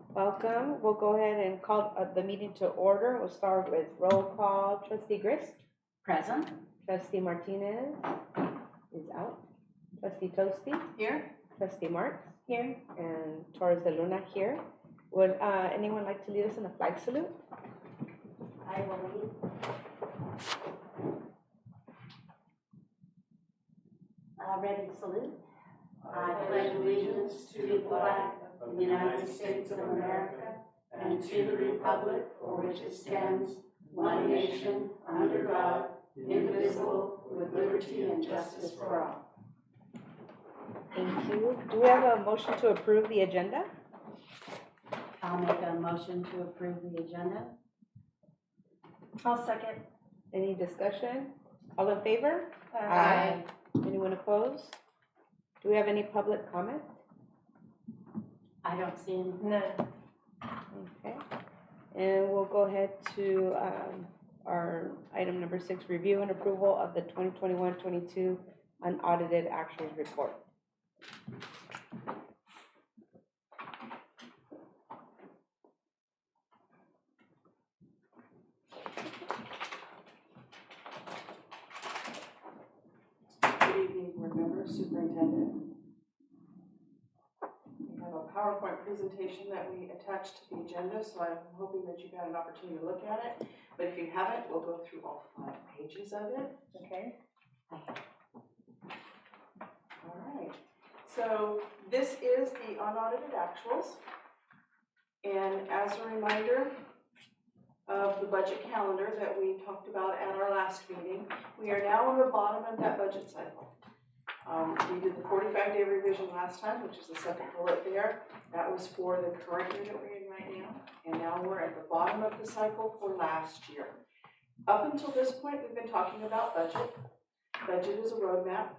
Welcome. We'll go ahead and call the meeting to order. We'll start with roll call. Trustee Grist? Present. Trustee Martinez is out. Trustee Toasty? Here. Trustee Marks? Here. And Torres de Luna here. Would anyone like to lead us in a flag salute? I will lead. Ready to salute? I pledge allegiance to the flag of the United States of America and to the republic for which it stands, one nation, under God, indivisible, with liberty and justice for all. Thank you. Do we have a motion to approve the agenda? I'll make a motion to approve the agenda. I'll second. Any discussion? All in favor? Aye. Anyone opposed? Do we have any public comment? I don't see any. None. Okay. And we'll go ahead to our item number 6, review and approval of the 2021-22 unaudited actuals report. Good evening, board members, superintendent. We have a PowerPoint presentation that we attached to the agenda, so I'm hoping that you've had an opportunity to look at it. But if you haven't, we'll go through all 5 pages of it. Okay. All right. So this is the unaudited actuals. And as a reminder of the budget calendar that we talked about at our last meeting, we are now on the bottom of that budget cycle. We did the 45-day revision last time, which is the second bullet there. That was for the current year that we're in right now. And now we're at the bottom of the cycle for last year. Up until this point, we've been talking about budget. Budget is a roadmap,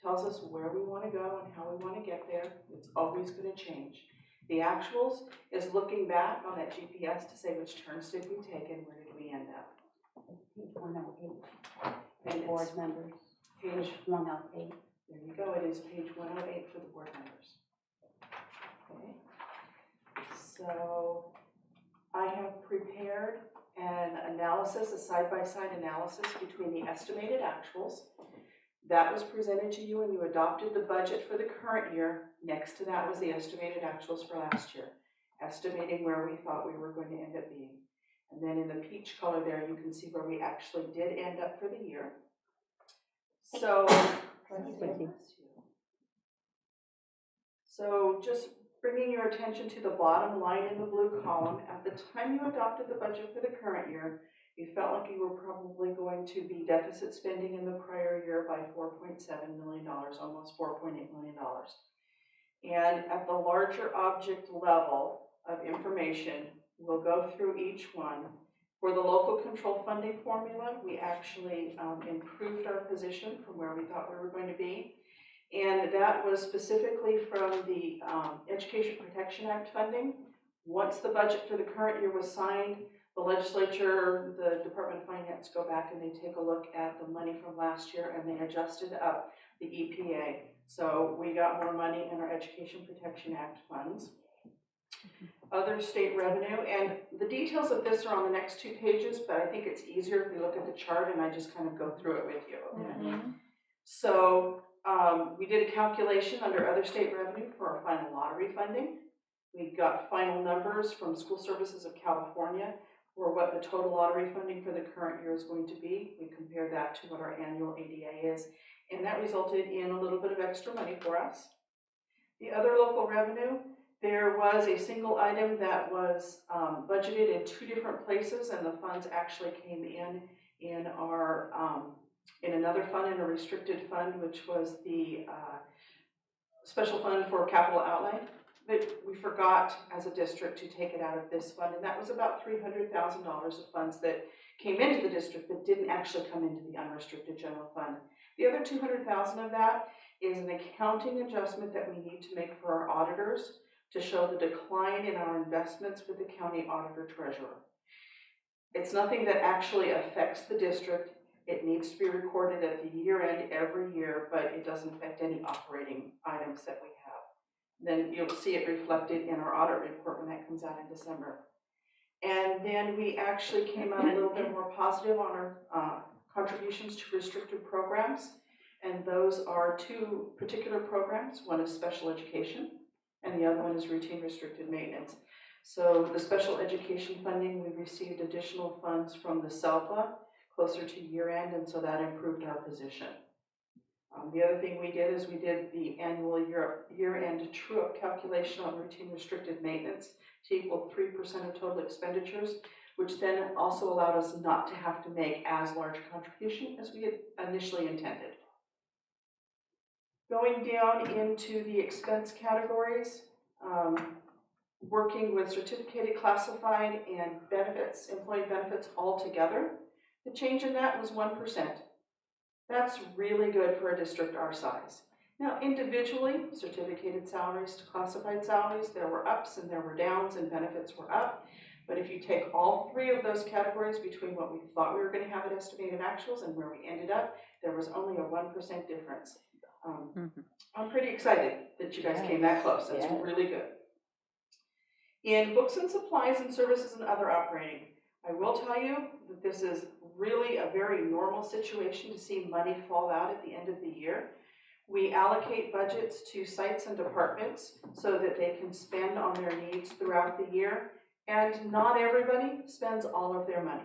tells us where we want to go and how we want to get there. It's always going to change. The actuals is looking back on that GPS to say which turns did we take and where did we end up. Page 108. And Board it's members. page, 108. there you go, it is page 108 for the board members. Okay. So I have prepared an analysis, a side-by-side analysis between the estimated actuals. That was presented to you when you adopted the budget for the current year. Next to that was the estimated actuals for last year, estimating where we thought we were going to end up being. And then in the peach color there, you can see where we actually did end up for the year. So just bringing your attention to the bottom line in the blue column, at the time you adopted the budget for the current year, you felt like you were probably going to be deficit spending in the prior year by $4.7 million, almost $4.8 million. And at the larger object level of information, we'll go through each one. For the local control funding formula, we actually improved our position from where we thought we were going to be. And that was specifically from the Education Protection Act funding. Once the budget for the current year was signed, the legislature, the Department of Finance go back and they take a look at the money from last year and they adjusted up the EPA. So we got more money in our Education Protection Act funds. Other state revenue, and the details of this are on the next 2 pages, but I think it's easier if we look at the chart and I just kind of go through it with you. Okay? So we did a calculation under other state revenue for our final lottery funding. We got final numbers from School Services of California for what the total lottery funding for the current year is going to be. We compare that to what our annual ADA is, and that resulted in a little bit of extra money for us. The other local revenue, there was a single item that was budgeted in 2 different places, and the funds actually came in our in another fund, in a restricted fund, which was the special fund for capital outlay. But we forgot as a district to take it out of this fund, and that was about $300,000 of funds that came into the district that didn't actually come into the unrestricted general fund. The other $200,000 of that is an accounting adjustment that we need to make for our auditors to show the decline in our investments with the county auditor treasurer. It's nothing that actually affects the district. It needs to be recorded at the year end every year, but it doesn't affect any operating items that we have. Then you'll see it reflected in our audit report when that comes out in December. And then we actually came out a little bit more positive on our contributions to restricted programs. And those are two particular programs. One is special education, and the other one is routine restricted maintenance. So the special education funding, we received additional funds from the SELPA closer to year end, and so that improved our position. The other thing we did is we did the annual year-end true-up calculation on routine restricted maintenance to equal 3% of total expenditures, which then also allowed us not to have to make as large a contribution as we had initially intended. Going down into the expense categories, working with certificated, classified, and benefits, employee benefits all together, the change in that was 1%. That's really good for a district our size. Now, individually, certificated salaries to classified salaries, there were ups and there were downs, and benefits were up. But if you take all three of those categories between what we thought we were going to have at estimated actuals and where we ended up, there was only a 1% difference. I'm pretty excited that you guys came that close. That's really good. In books and supplies and services and other operating, I will tell you that this is really a very normal situation to see money fall out at the end of the year. We allocate budgets to sites and departments so that they can spend on their needs throughout the year, and not everybody spends all of their money.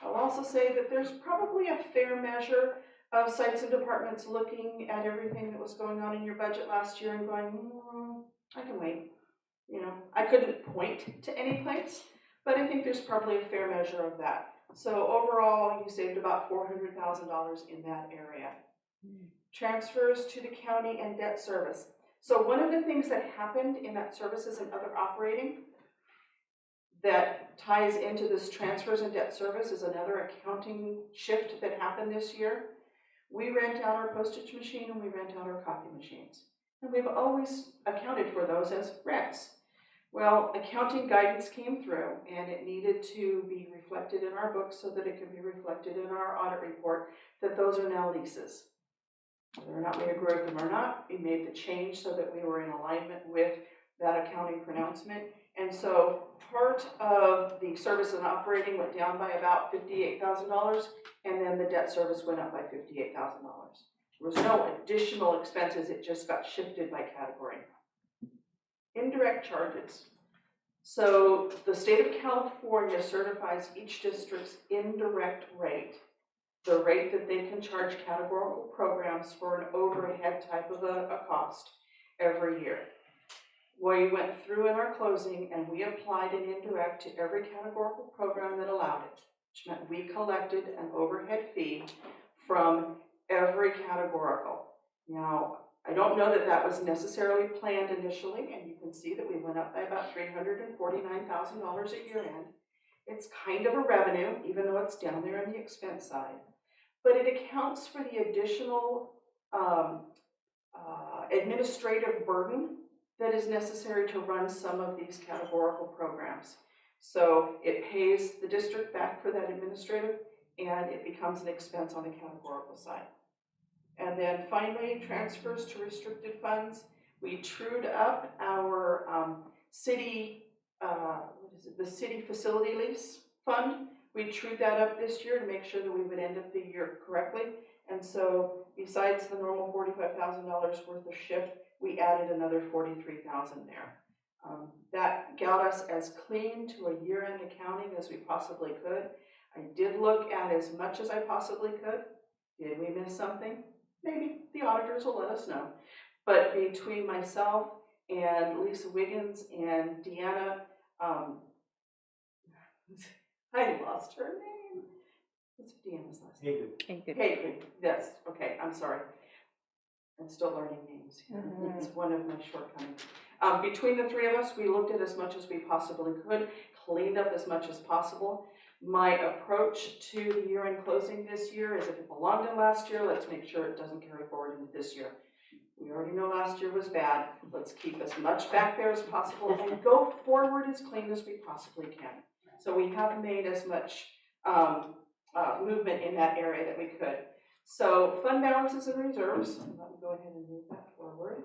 I'll also say that there's probably a fair measure of sites and departments looking at everything that was going on in your budget last year and going, I can wait. You know, I couldn't point to any place, but I think there's probably a fair measure of that. So overall, you saved about $400,000 in that area. Transfers to the county and debt service. So one of the things that happened in that services and other operating that ties into this transfers and debt service is another accounting shift that happened this year. We rent out our postage machine and we rent out our copy machines. And we've always accounted for those as rents. Well, accounting guidance came through and it needed to be reflected in our books so that it could be reflected in our audit report that those are now leases. Whether or not we agree with them or not, we made the change so that we were in alignment with that accounting pronouncement. And so part of the service and operating went down by about $58,000, and then the debt service went up by $58,000. There was no additional expenses, it just got shifted by category. Indirect charges. So the state of California certifies each district's indirect rate, the rate that they can charge categorical programs for an overhead type of a cost every year. We went through in our closing and we applied an indirect to every categorical program that allowed it, which meant we collected an overhead fee from every categorical. Now, I don't know that that was necessarily planned initially, and you can see that we went up by about $349,000 at year end. It's kind of a revenue, even though it's down there on the expense side, but it accounts for the additional administrative burden that is necessary to run some of these categorical programs. So it pays the district back for that administrative, and it becomes an expense on the categorical side. And then finally, transfers to restricted funds. We trued up our city, the city facility lease fund. We trued that up this year to make sure that we would end up the year correctly. And so besides the normal $45,000 worth of shift, we added another $43,000 there. That got us as clean to a year-end accounting as we possibly could. I did look at as much as I possibly could. Did we miss something? Maybe. The auditors will let us know. But between myself and Lisa Wiggins and Deanna, I lost her name. What's Deanna's last name? Hayden. Yes. Okay. I'm sorry. I'm still learning names. It's one of my shortcomings. Between the three of us, we looked at as much as we possibly could, cleaned up as much as possible. My approach to the year-end closing this year is if it belonged in last year, let's make sure it doesn't carry forward into this year. We already know last year was bad. Let's keep as much back there as possible and go forward as clean as we possibly can. So we have made as much movement in that area that we could. So fund balances and reserves, let me go ahead and move that forward.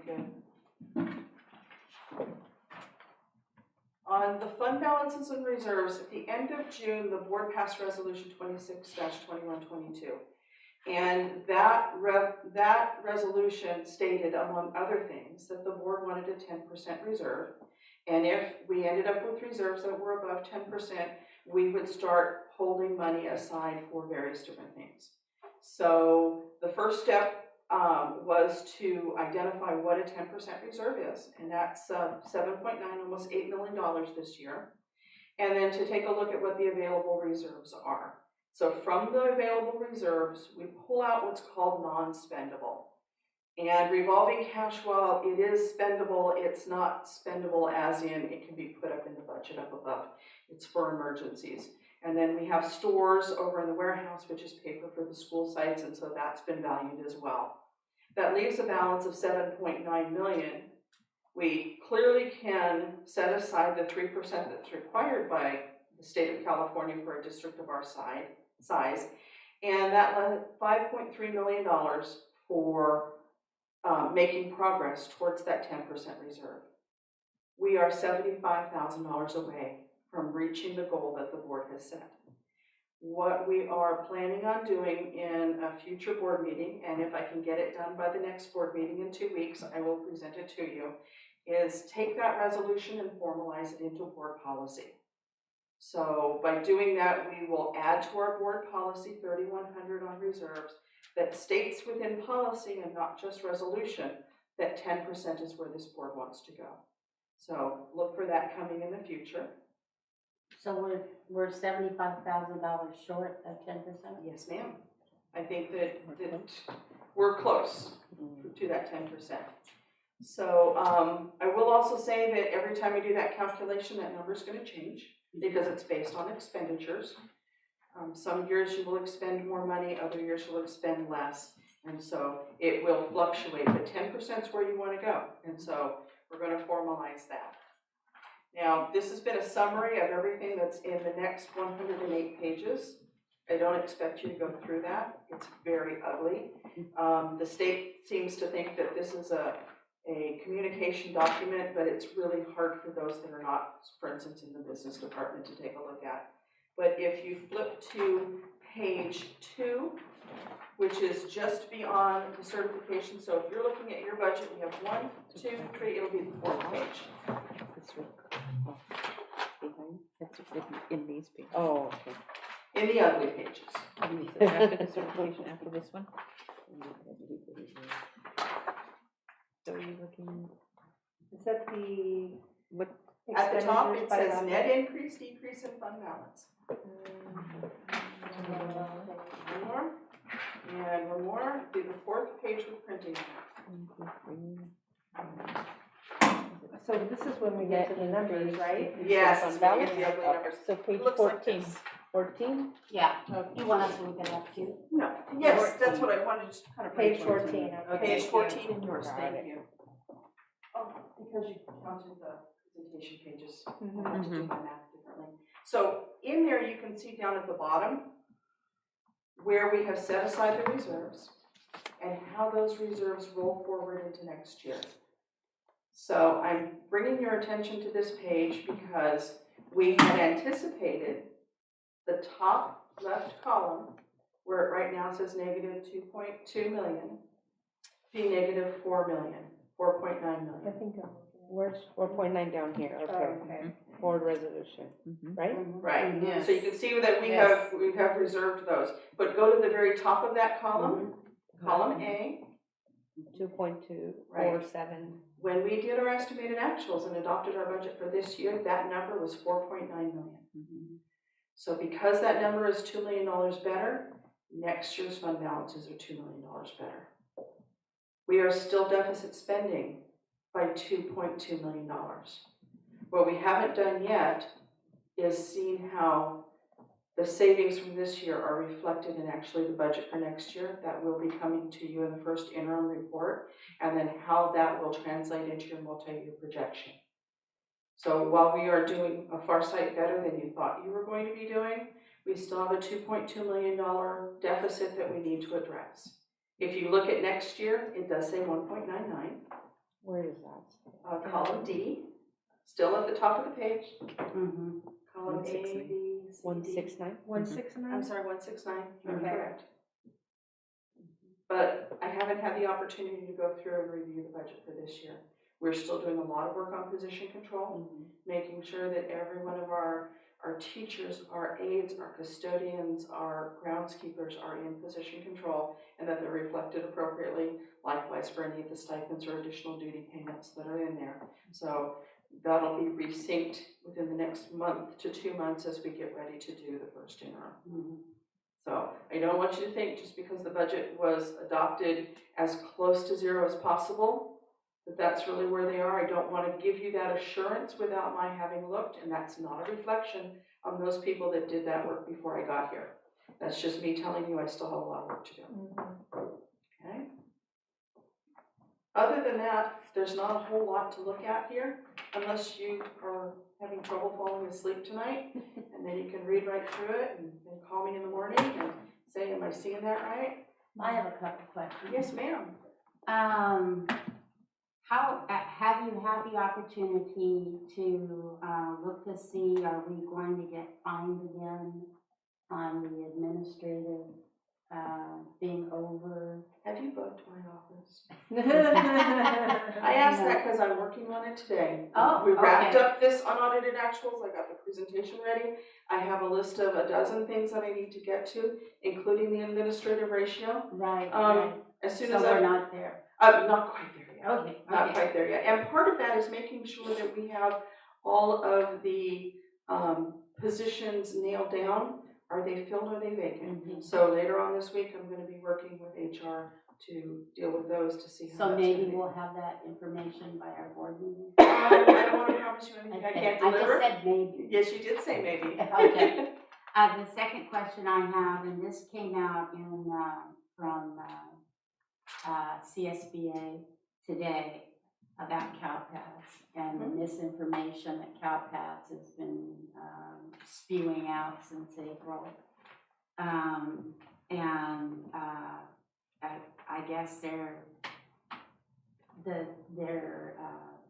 Very good. On the fund balances and reserves, at the end of June, the board passed Resolution 26-2122. And that resolution stated, among other things, that the board wanted a 10% reserve. And if we ended up with reserves that were above 10%, we would start holding money aside for various different things. So the first step was to identify what a 10% reserve is, and that's $7.9, almost $8 million this year. And then to take a look at what the available reserves are. So from the available reserves, we pull out what's called non-spendable. And revolving cash, while it is spendable, it's not spendable as in it can be put up in the budget up above. It's for emergencies. And then we have stores over in the warehouse, which is paper for the school sites, and so that's been valued as well. That leaves a balance of $7.9 million. We clearly can set aside the 3% that's required by the state of California for a district of our size, and that left $5.3 million for making progress towards that 10% reserve. We are $75,000 away from reaching the goal that the board has set. What we are planning on doing in a future board meeting, and if I can get it done by the next board meeting in 2 weeks, I will present it to you, is take that resolution and formalize it into board policy. So by doing that, we will add to our board policy 3100 on reserves that states within policy and not just resolution that 10% is where this board wants to go. So look for that coming in the future. So we're $75,000 short of 10%? Yes, ma'am. I think that we're close to that 10%. So I will also say that every time we do that calculation, that number is going to change because it's based on expenditures. Some years you will expend more money, other years you will expend less, and so it will fluctuate, but 10% is where you want to go, and so we're going to formalize that. Now, this has been a summary of everything that's in the next 108 pages. I don't expect you to go through that. It's very ugly. The state seems to think that this is a communication document, but it's really hard for those that are not, for instance, in the business department to take a look at. But if you flip to page 2, which is just beyond the certification, so if you're looking at your budget, we have 1, 2, 3, it'll be the 4th page. That's written in these pages. Oh, okay. In the ugly pages. After the certification, after this one. So are you looking, Is that the? what, At the top, expenditures it by says line? net increase, decrease in fund balance. One more, and one more, do the 4th page with printing. So this is when we get to the numbers, right? Yes, Fund it's when you balance? get the ugly numbers. so page Looks like 14. this. 14? Yeah. You want us to look at that too? No, yes, that's what I wanted to just kind of. Page break down. 14, okay. Page 14 in yours, Got thank it. you. Oh, because you counted the presentation pages, I Mhm. have to do my math differently. So in there, you can see down at the bottom where we have set aside the reserves and how those reserves roll forward into next year. So I'm bringing your attention to this page because we had anticipated the top left column, where it right now says negative 2.2 million, be negative 4 million, 4.9 I million. think I'm. Where's 4.9 down here? Oh, Okay. okay. Board resolution, right? Right, Yes. so you can see that we Yes. have reserved those, but go to the very top of that column, column A. 2.247. When we did our estimated actuals and adopted our budget for this year, that number was 4.9 million. So because that number is $2 million better, next year's fund balances are $2 million better. We are still deficit spending by $2.2 million. What we haven't done yet is seen how the savings from this year are reflected in actually the budget for next year. That will be coming to you in the first interim report, and then how that will translate into your multi-year projection. So while we are doing a far sight better than you thought you were going to be doing, we still have a $2.2 million deficit that we need to address. If you look at next year, it does say 1.99. Where is that? Column D, still at the top of the page, Mm-hmm. column A, 169. B, C, D. 169? 169? I'm sorry, 169, you're Okay. correct. But I haven't had the opportunity to go through and review the budget for this year. We're still doing a lot of work on position control, making sure that every one of our teachers, our aides, our custodians, our groundskeepers are in position control and that they're reflected appropriately, likewise for any of the stipends or additional duty payments that are in there. So that'll be resynced within the next month to 2 months as we get ready to do the first interim. Mm-hmm. So I don't want you to think just because the budget was adopted as close to zero as possible, that that's really where they are. I don't want to give you that assurance without my having looked, and that's not a reflection on those people that did that work before I got here. That's just me telling you I still have a lot of work to do. Okay? Other than that, there's not a whole lot to look at here, unless you are having trouble falling asleep tonight, and then you can read right through it and call me in the morning and say, am I seeing that right? I have a couple questions. Yes, ma'am. How, have you had the opportunity to look to see, are we going to get fined again on the administrative being over? Have you bugged my office? I asked that because I'm working on it today. Oh, We wrapped okay. up this unaudited actuals. I got the presentation ready. I have a list of a dozen things that I need to get to, including the administrative ratio. Right, As soon So as we're I, not there. not quite there yet. Okay, Not okay. quite there yet. And part of that is making sure that we have all of the positions nailed down. Are they filled or are they vacant? Mhm. So later on this week, I'm going to be working with HR to deal with those to see how So that's maybe gonna be. we'll have that information by our board meeting? I don't want to promise you anything I Okay, can't I deliver. just said maybe. Yes, you did say maybe. Okay. The second question I have, and this came out in, from CSBA today about CalPADS and the misinformation that CalPADS has been spewing out since April. I guess their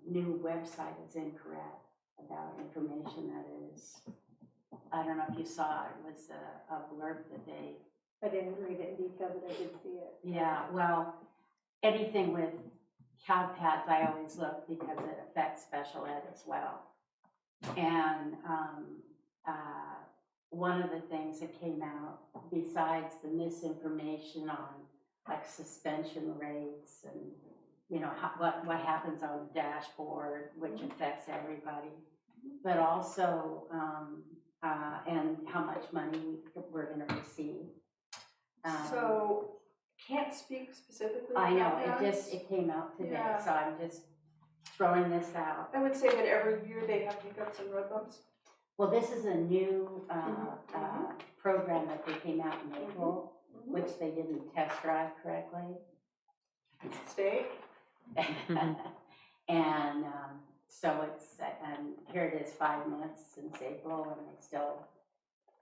new website is incorrect about information that is, I don't know if you saw it, was a blurb that they. I didn't read it in detail, but I did see it. Yeah, well, anything with CalPADS, I always look because it affects special ed as well. And one of the things that came out, besides the misinformation on like suspension rates and, you know, what happens on the dashboard, which affects everybody, but also, and how much money we're going to receive. So, can't speak specifically I know, about that. it came out today, Yeah. so I'm just throwing this out. I would say that every year they have hiccups and road bumps. Well, this is a new program that they came out in April, which they didn't test drive correctly. State. And so it's, and here it is 5 months since April, and they still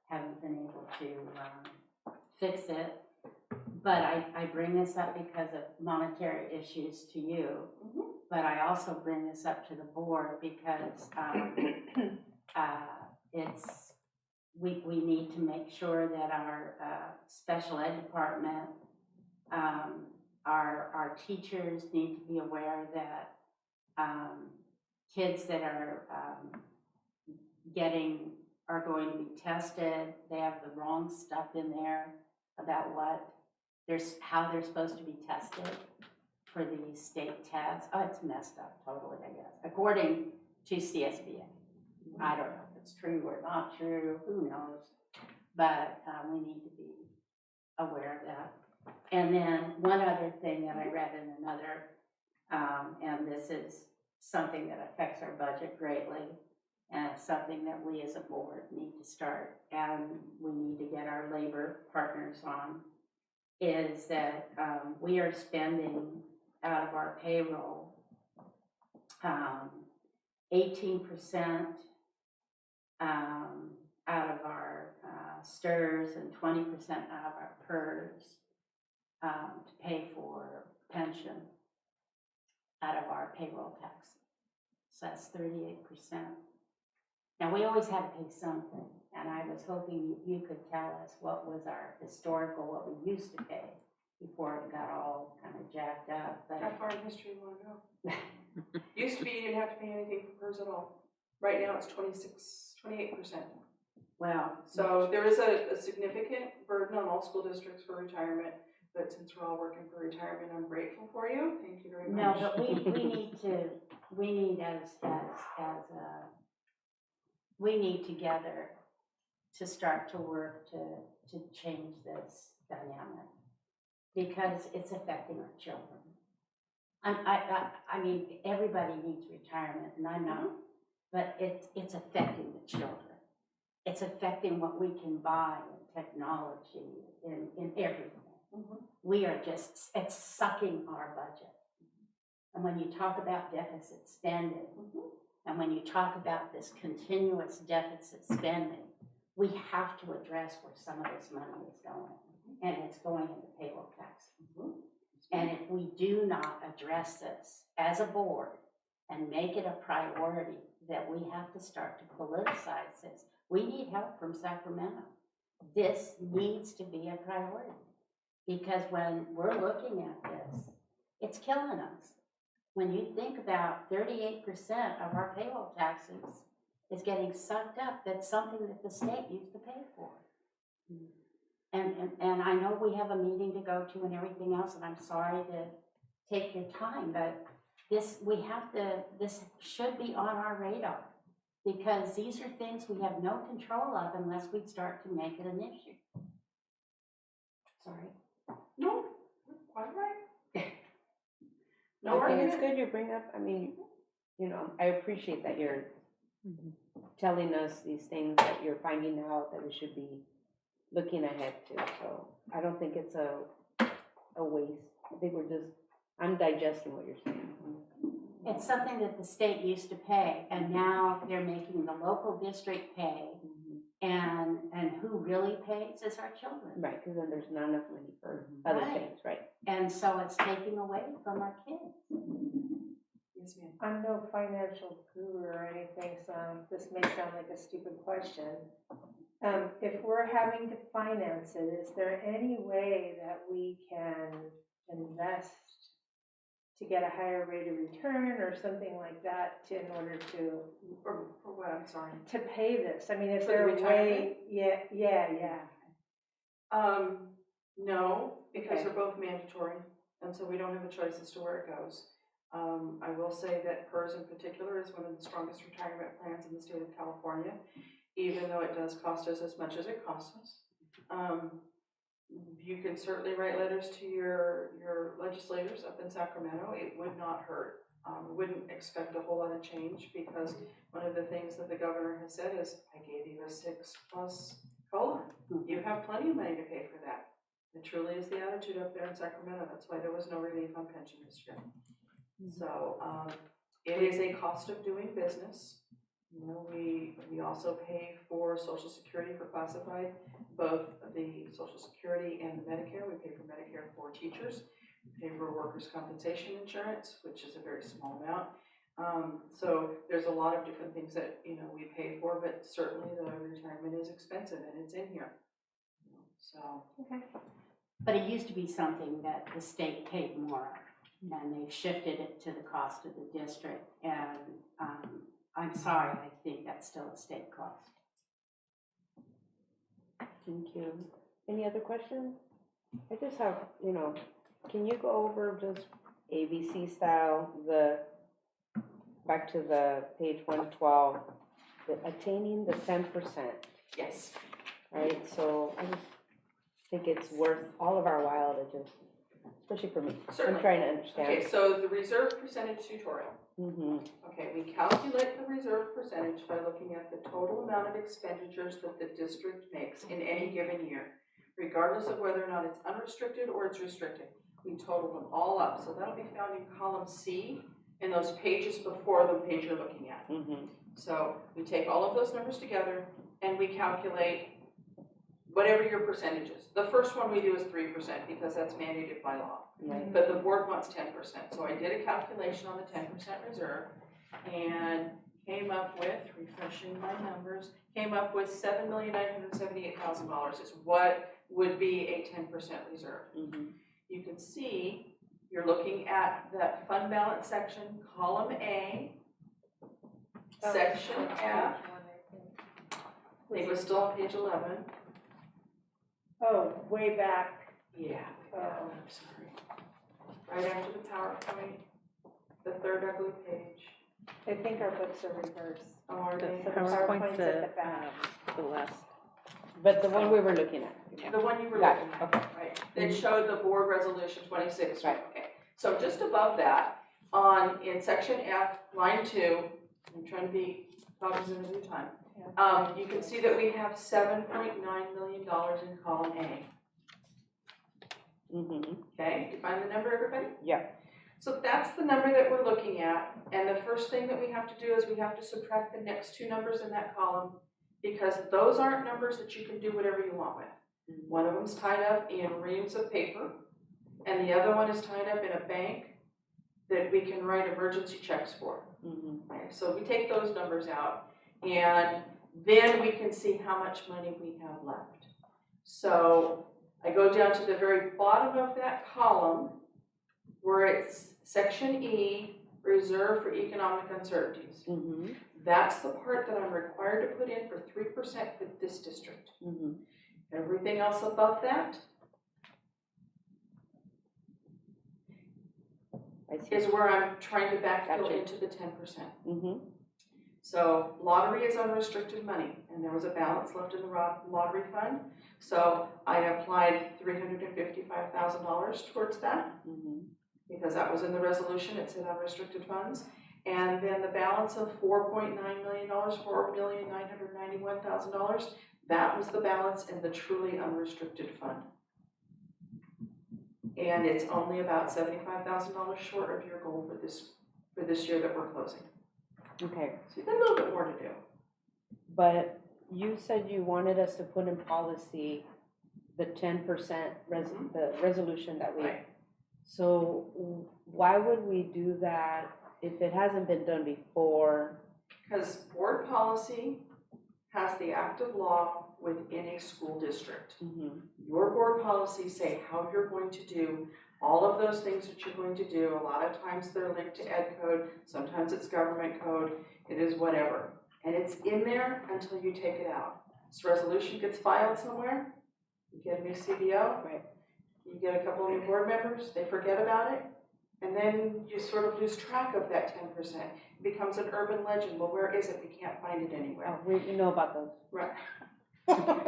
haven't been able to fix it. But I bring this up because of monetary issues to you, but I also bring this up to the board because we need to make sure that our special ed department, our teachers need to be aware that kids that are going to be tested, they have the wrong stuff in there about how they're supposed to be tested for the state tests. Oh, it's messed up totally, I guess, according to CSBA. I don't know if it's true or not true, who knows, but we need to be aware of that. And then one other thing that I read in another, and this is something that affects our budget greatly, and it's something that we as a board need to start, and we need to get our labor partners on, is that we are spending out of our payroll 18% out of our STIRS and 20% out of our PERS to pay for pension. out of our payroll tax. So that's 38%. Now, we always had to pay something, and I was hoping you could tell us what was our historical, what we used to pay before it got all kind of jacked up, How but far in history you wanna go? Used to be you didn't have to pay anything for PERS at all. Right now it's 28%. well, So there is a significant burden on all school districts for retirement, but since we're all working for retirement, I'm grateful for you. Thank you very no, much. but we need we need together to start to work to change this dynamic, because it's affecting our children. I mean, everybody needs retirement, and I know, but it's affecting the children. It's affecting what we can buy in technology, in everything. We are just, it's sucking our budget. And when you talk about deficit spending, and when you talk about this continuous deficit spending, we have to address where some of this money is going, and it's going into payroll tax. And if we do not address this as a board and make it a priority, that we have to start to politicize this. We need help from Sacramento. This needs to be a priority, because when we're looking at this, it's killing us. When you think about 38% of our payroll taxes is getting sucked up, that's something that the state used to pay for. And I know we have a meeting to go to and everything else, and I'm sorry to take your time, but this should be on our radar, because these are things we have no control of unless we start to make it an issue. Sorry. No, quite right. No I think argument. it's good you bring up, I mean, I appreciate that you're telling us these things that you're finding out that we should be looking ahead to. So I don't think it's a waste. I think I'm digesting what you're saying. It's something that the state used to pay, and now they're making the local district pay, and who really pays is our children. Right, because then there's not enough money for other Right. things, right? And so it's taking away from our kids. Yes, ma'am. I'm no financial guru or anything, so this may sound like a stupid question. If we're having to finance it, is there any way that we can invest to get a higher rate of return or something like that in order to For what, I'm sorry? pay this? I mean, is For the there a retirement? way? Yeah. No, because Okay. they're both mandatory, and so we don't have a choice as to where it goes. I will say that PERS in particular is one of the strongest retirement plans in the state of California, even though it does cost us as much as it costs us. You can certainly write letters to your legislators up in Sacramento. It would not hurt. Wouldn't expect a whole lot of change, because one of the things that the governor has said is, I gave you a 6+ COLA. You have plenty of money to pay for that. It truly is the attitude up there in Sacramento. That's why there was no relief on pension this year. So it is a cost of doing business. We also pay for Social Security for classified, both the Social Security and the Medicare. We pay for Medicare for teachers. We pay for workers' compensation insurance, which is a very small amount. So there's a lot of different things that we pay for, but certainly the retirement is expensive, and it's in here. So But it used to be something that the state paid more of, and they've shifted it to the cost of the district, and I'm sorry, I think that's still a state cost. Thank you. Any other questions? I just have, can you go over just ABC style, back to the page 112, attaining the 10%, yes. right? So I just think it's worth all of our while to just, especially for me, Certainly. I'm trying to understand. Okay, so the reserve percentage tutorial. Okay, we calculate the reserve percentage by looking at the total amount of expenditures that the district makes in any given year, regardless of whether or not it's unrestricted or it's restricted. We total them all up, so that'll be found in column C in those pages before the page you're looking at. So we take all of those numbers together and we calculate whatever your percentage is. The first one we do is 3% because that's mandated by law. Right. But the board wants 10%. So I did a calculation on the 10% reserve and came up with, refreshing my numbers, came up with $7,978,000 is what would be a 10% reserve. Mhm. You can see, you're looking at that fund balance section, column A, section F, I think it was still on page 11. Oh, way back. Yeah, I'm sorry. Right after the PowerPoint, the third ugly page. I think our books are reversed. Oh, are The they? So PowerPoint's PowerPoint's at the back. the last. But the one we were looking at. The one you were Got looking it, at, okay. right? It showed the board resolution 26. Right. Okay. So just above that, in section F, line 2, I'm trying to be cognizant of your time. You can see that we have $7.9 million in column A. Mm-hmm. Okay, you find the number, everybody? Yeah. So that's the number that we're looking at, and the first thing that we have to do is we have to subtract the next two numbers in that column, because those aren't numbers that you can do whatever you want with. One of them's tied up in reams of paper, and the other one is tied up in a bank that we can write emergency checks for. Mm-hmm. Right, so we take those numbers out, and then we can see how much money we have left. So I go down to the very bottom of that column where it's section E, reserve for economic uncertainties. Mm-hmm. That's the part that I'm required to put in for 3% for this district. Mm-hmm. Everything else above that I see. is where I'm trying to backfill Gotcha. into the 10%. Mm-hmm. So lottery is unrestricted money, and there was a balance left in the lottery fund. So I applied $355,000 towards that, Mm-hmm. because that was in the resolution, it said unrestricted funds. And then the balance of $4.9 million, $4,991,000, that was the balance in the truly unrestricted fund. And it's only about $75,000 short of your goal for this year that we're closing. Okay, So you've got a little bit more to do. but you said you wanted us to put in policy the 10% the resolution that we. Right. So why would we do that if it hasn't been done before? Because board policy has the active law within a school district. Mm-hmm. Your board policies say how you're going to do all of those things that you're going to do. A lot of times they're linked to ed code, sometimes it's government code, it is whatever. And it's in there until you take it out. This resolution gets filed somewhere, you get a new CBO, Right. you get a couple of new board members, they forget about it, and then you sort of lose track of that 10%. It becomes an urban legend. Well, where is it? We can't find it anywhere. Oh, we know about those. Right.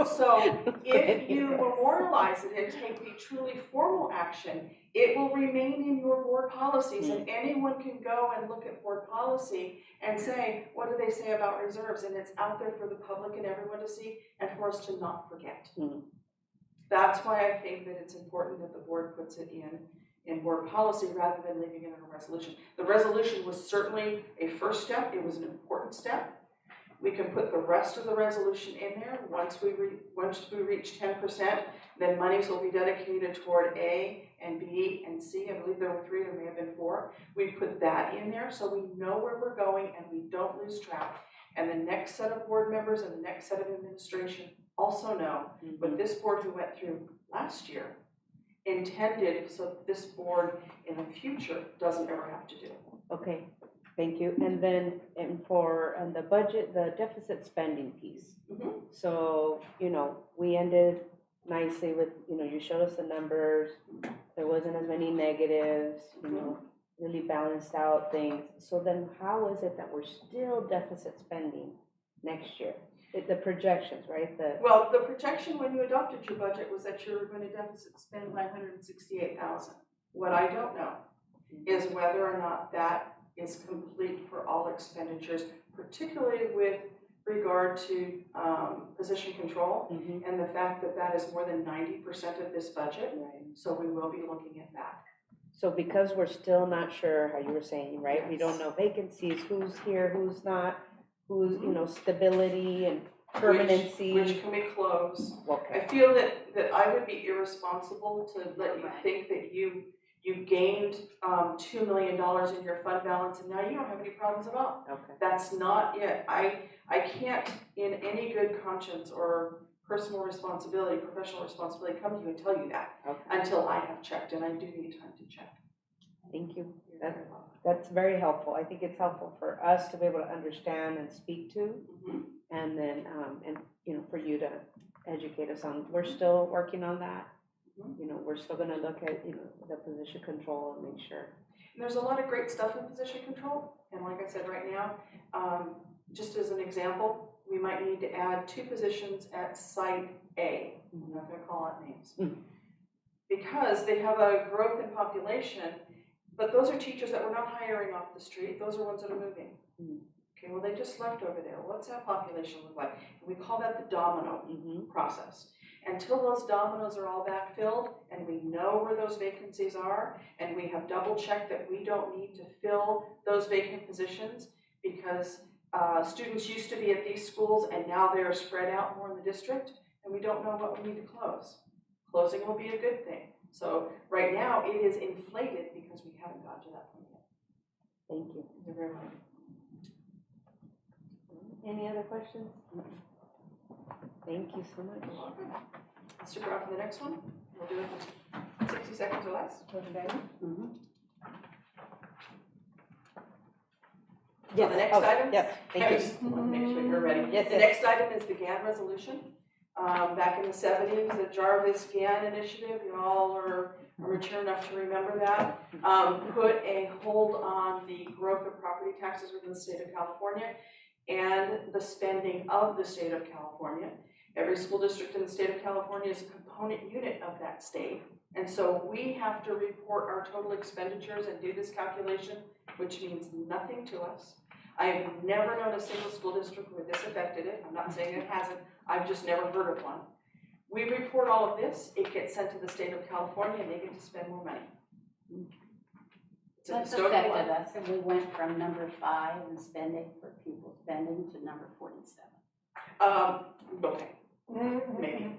So if you memorialize it and take the truly formal action, it will remain in your board policies, and anyone can go and look at board policy and say, what do they say about reserves? And it's out there for the public and everyone to see and for us to not forget. That's why I think that it's important that the board puts it in board policy rather than leaving it in a resolution. The resolution was certainly a first step. It was an important step. We can put the rest of the resolution in there. Once we reach 10%, then monies will be dedicated toward A and B and C. I believe there were 3, there may have been 4. We put that in there so we know where we're going and we don't lose track. And the next set of board members and the next set of administration also know what this board who went through last year intended, so this board in the future doesn't ever have to do. Okay, thank you. And then for the budget, the deficit spending piece. So, we ended nicely with, you showed us the numbers. There wasn't as many negatives, really balanced out things. So then how is it that we're still deficit spending next year? The projections, right? Well, the projection when you adopted your budget was that you were going to deficit spend $968,000. What I don't know is whether or not that is complete for all expenditures, particularly with regard to position control and the fact that that is more than 90% of this budget. Right. So we will be looking at that. So because we're still not sure, how you were saying, right? We don't know vacancies, who's here, who's not, who's, stability, and permanency. Which can we close? Okay. I feel that I would be irresponsible to let you think that you gained $2 million in your fund balance and now you don't have any problems at all. Okay. That's not it. I can't, in any good conscience or personal responsibility, professional responsibility, come to you and tell you that Okay. until I have checked, and I do need time to check. Thank you. That's very helpful. I think it's helpful for us to be able to understand and speak to, and then, and, you know, for you to educate us on, we're still working on that. You know, we're still gonna look at, you know, the position control and make sure. And there's a lot of great stuff in position control, and like I said, right now, just as an example, we might need to add 2 positions at Site A. I'm not gonna call out names. Because they have a growth in population, but those are teachers that we're not hiring off the street, those are ones that are moving. Okay, well, they just left over there. What's that population look like? And we call that the domino process. Until those dominoes are all backfilled and we know where those vacancies are and we have double checked that we don't need to fill those vacant positions because students used to be at these schools and now they are spread out more in the district and we don't know what we need to close. Closing will be a good thing. So right now it is inflated because we haven't gotten to that point yet. Thank you. You're very welcome. Any other questions? Thank you so much. Let's stick around for the next one. We'll do it in 60 seconds or less. Okay. So the next item? Yes, I thank you. just want to make sure you're ready. Yes, The next item is the Gad Resolution. Back in the 70s, the Jarvis-Gad initiative, you all are mature enough to remember that, put a hold on the growth of property taxes within the state of California and the spending of the state of California. Every school district in the state of California is a component unit of that state. And so we have to report our total expenditures and do this calculation, which means nothing to us. I have never known a single school district where this affected it. I'm not saying it hasn't. I've just never heard of one. We report all of this. It gets sent to the state of California and they get to spend more money. It's a That's historical affected us, and we went from number 5 in spending for pupil spending to number 47. Okay. Maybe.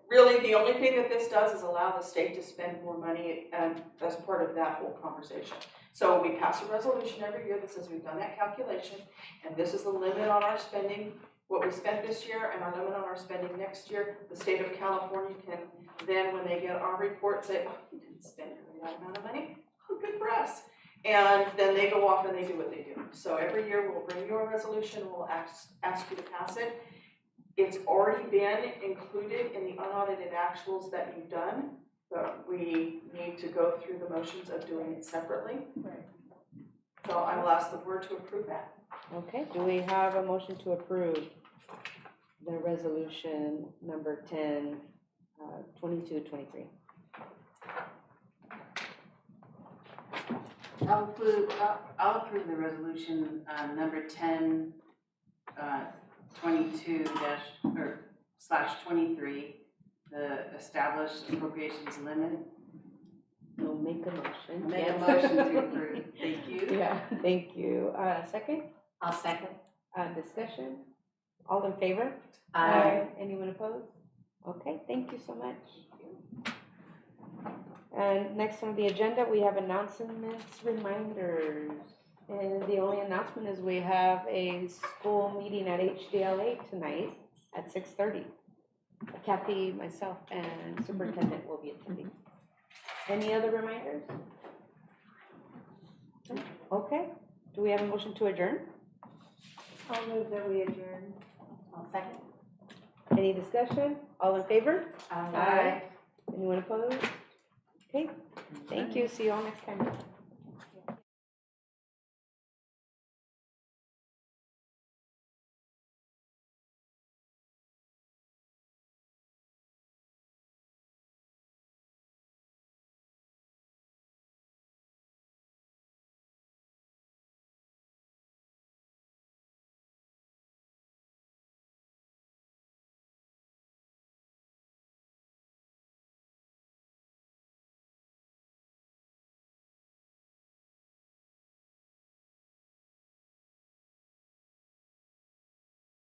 Really, the only thing that this does is allow the state to spend more money and as part of that whole conversation. So we pass a resolution every year that says we've done that calculation and this is the limit on our spending, what we spent this year and our limit on our spending next year. The state of California can then, when they get our report, say, oh, we didn't spend really that amount of money. Oh, good for us. And then they go off and they do what they do. So every year we'll bring you a resolution, we'll ask you to pass it. It's already been included in the unaudited actuals that you've done, but we need to go through the motions of doing it separately. Right. So I will ask the board to approve that. Okay, do we have a motion to approve the resolution number 10, 2223? I'll approve the resolution, number 10, 22/23, the established appropriations limit. We'll make a motion. Make a Yes. motion to approve. Thank you. Yeah, thank you. Second, I'll second. discussion? All in favor? Anyone opposed? Okay, thank you so much. And next on the agenda, we have announcements, reminders. And the only announcement is we have a school meeting at HDLA tonight at 6:30. Kathy, myself, and superintendent will be attending. Any other reminders? Okay, do we have a motion to adjourn? I'll move that we adjourn. I'll second. Any discussion? All in favor? Aye. Anyone opposed? Okay, thank you. See you all next time.